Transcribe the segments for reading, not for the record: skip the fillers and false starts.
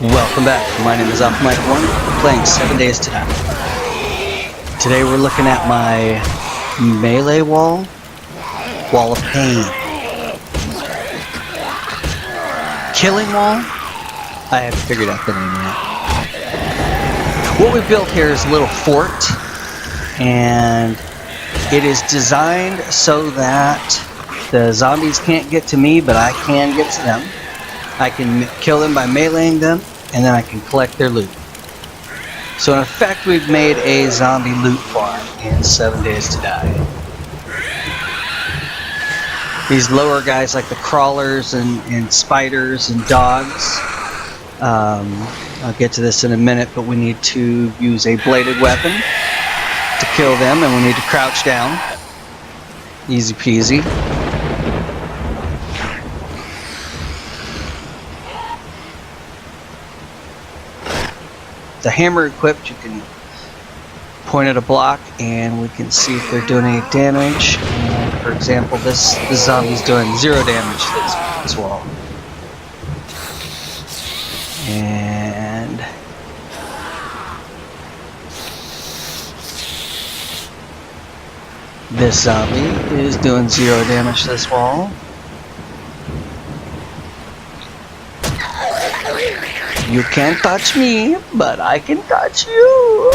Welcome back. My name is Alphamite1, playing 7 Days to Die. Today we're looking at my melee wall of pain. Killing wall? I haven't figured out the name yet. What we built here is a little fort, and it is designed so that the zombies can't get to me, but I can get to them. I can kill them by meleeing them, and then I can collect their loot. So in effect, we've made a zombie loot farm in 7 Days to Die. These lower guys like the crawlers and spiders and dogs. I'll get to this in a minute, but we need to use a bladed weapon to kill them, and we need to crouch down. Easy peasy. The hammer equipped, you can point at a block and we can see if they're doing any damage. And for example, this zombie's doing 0 damage to this wall. And this zombie is doing 0 damage to this wall. You can't touch me, but I can touch you.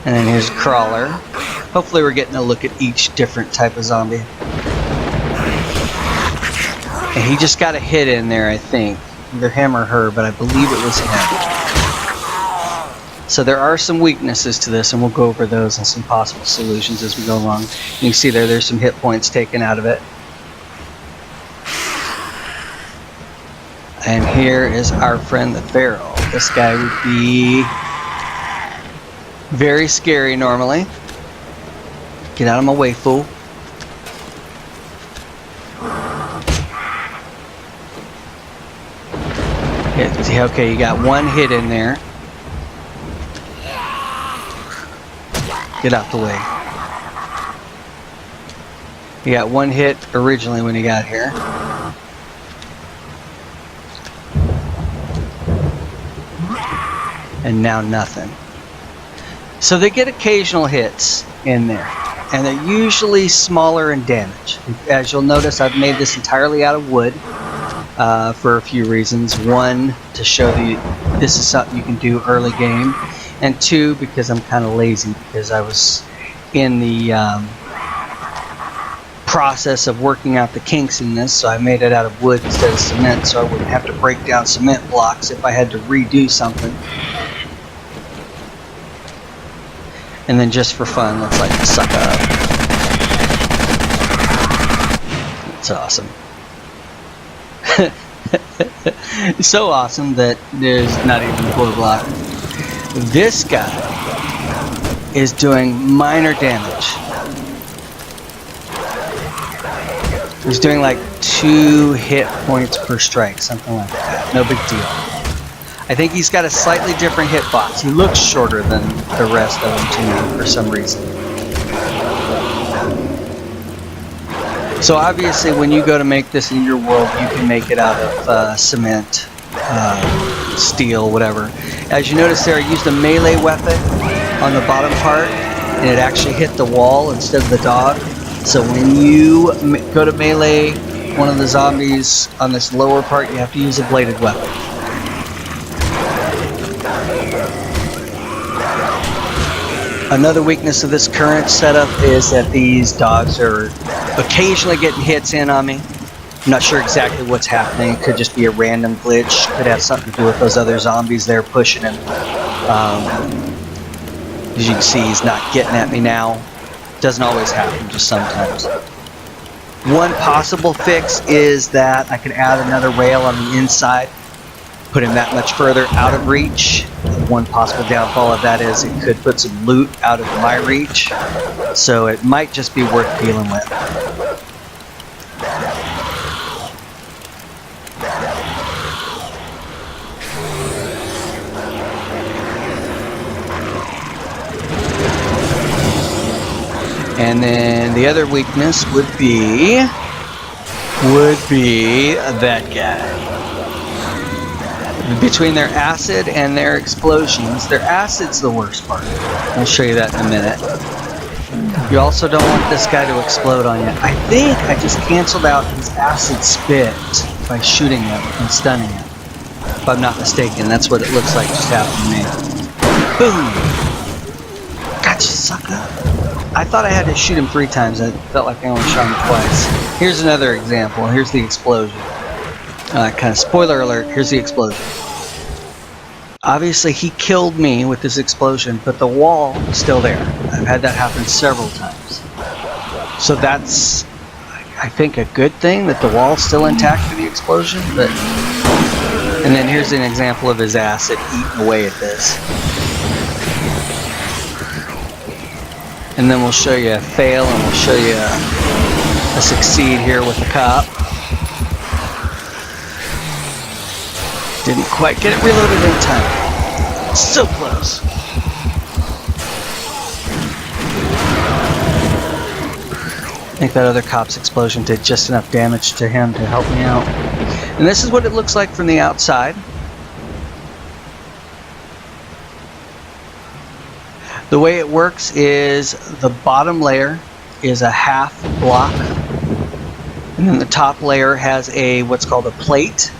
And then here's a crawler. Hopefully we're getting a look at each different type of zombie. And he just got a hit in there, I think. Either him or her, but I believe it was him. So there are some weaknesses to this, and we'll go over those and some possible solutions as we go along. You can see there's some hit points taken out of it. And here is our friend the Pharaoh. This guy would be very scary normally. Get out of my way, fool. Yeah, okay, you got one hit in there. Get out the way. You got one hit originally when you got here. And now nothing. So they get occasional hits in there. And they're usually smaller in damage. As you'll notice, I've made this entirely out of wood for a few reasons. One, to show that this is something you can do early game. And two, because I'm kind of lazy, because I was in the process of working out the kinks in this, so I made it out of wood instead of cement, so I wouldn't have to break down cement blocks if I had to redo something. And then just for fun, let's like suck up. It's awesome. It's so awesome that there's not even a quarter block. This guy is doing minor damage. He's doing like 2 hit points per strike, something like that. No big deal. I think he's got a slightly different hitbox. He looks shorter than the rest of them to me for some reason. So obviously when you go to make this in your world, you can make it out of cement, steel, whatever. As you notice there, I used a melee weapon on the bottom part, and it actually hit the wall instead of the dog. So when you go to melee one of the zombies on this lower part, you have to use a bladed weapon. Another weakness of this current setup is that these dogs are occasionally getting hits in on me. I'm not sure exactly what's happening. It could just be a random glitch. Could have something to do with those other zombies there pushing him. As you can see, he's not getting at me now. Doesn't always happen, just sometimes. One possible fix is that I could add another rail on the inside, put him that much further out of reach. One possible downfall of that is it could put some loot out of my reach. So it might just be worth dealing with. And then the other weakness would be that guy. Between their acid and their explosions, their acid's the worst part. I'll show you that in a minute. You also don't want this guy to explode on you. I think I just canceled out his acid spit by shooting him and stunning him. If I'm not mistaken, that's what it looks like just happened to me. Boom! Gotcha, sucker! I thought I had to shoot him 3 times. I felt like I only shot him twice. Here's another example. Here's the explosion. Kind of spoiler alert, here's the explosion. Obviously he killed me with this explosion, but the wall is still there. I've had that happen several times. So that's, I think, a good thing that the wall's still intact for the explosion. But and then here's an example of his acid eating away at this. And then we'll show you a fail, and we'll show you a succeed here with the cop. Didn't quite get it reloaded in time. So close. I think that other cop's explosion did just enough damage to him to help me out. And this is what it looks like from the outside. The way it works is the bottom layer is a half block, and then the top layer has a what's called a plate.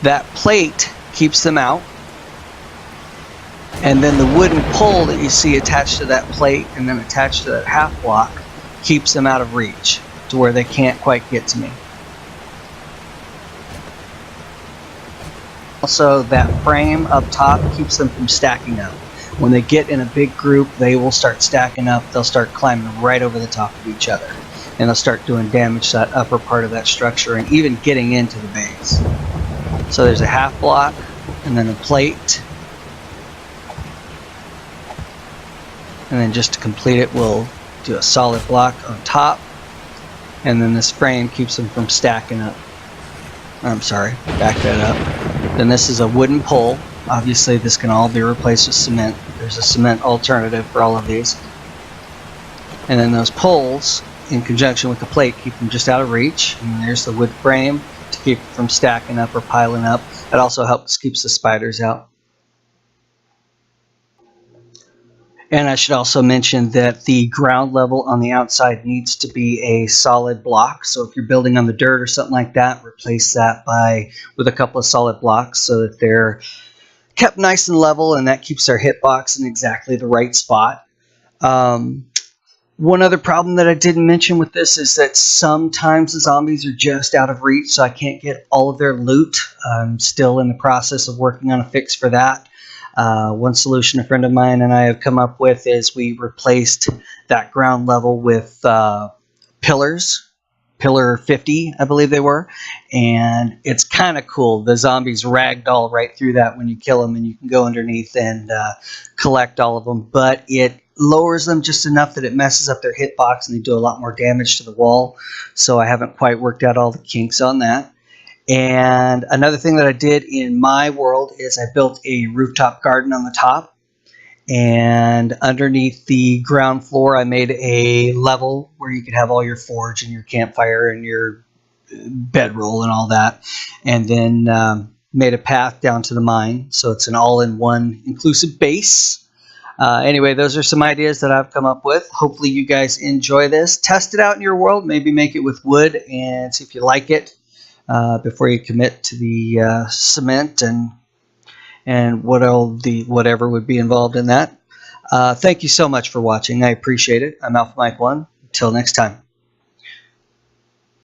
That plate keeps them out, and then the wooden pole that you see attached to that plate and then attached to that half block keeps them out of reach to where they can't quite get to me. Also, that frame up top keeps them from stacking up. When they get in a big group, they will start stacking up. They'll start climbing right over the top of each other, and they'll start doing damage to that upper part of that structure and even getting into the base. So there's a half block and then a plate, and then just to complete it, we'll do a solid block on top, and then this frame keeps them from stacking up. I'm sorry, back that up. Then this is a wooden pole. Obviously this can all be replaced with cement. There's a cement alternative for all of these. And then those poles, in conjunction with the plate, keep them just out of reach. And there's the wood frame to keep it from stacking up or piling up. It also helps keeps the spiders out. And I should also mention that the ground level on the outside needs to be a solid block. So if you're building on the dirt or something like that, replace that with a couple of solid blocks so that they're kept nice and level, and that keeps their hitbox in exactly the right spot. One other problem that I didn't mention with this is that sometimes the zombies are just out of reach, so I can't get all of their loot. I'm still in the process of working on a fix for that. One solution a friend of mine and I have come up with is we replaced that ground level with pillars. Pillar 50, I believe they were, and it's kind of cool. The zombies ragdoll right through that when you kill them, and you can go underneath and collect all of them, but it lowers them just enough that it messes up their hitbox and they do a lot more damage to the wall, so I haven't quite worked out all the kinks on that. And another thing that I did in my world is I built a rooftop garden on the top, and underneath the ground floor I made a level where you could have all your forge and your campfire and your bedroll and all that, and then made a path down to the mine, so it's an all-in-one inclusive base. Anyway, those are some ideas that I've come up with. Hopefully you guys enjoy this. Test it out in your world, maybe make it with wood and see if you like it before you commit to the cement and whatever would be involved in that. Thank you so much for watching. I appreciate it. I'm Alpha Mike 1. Until next time.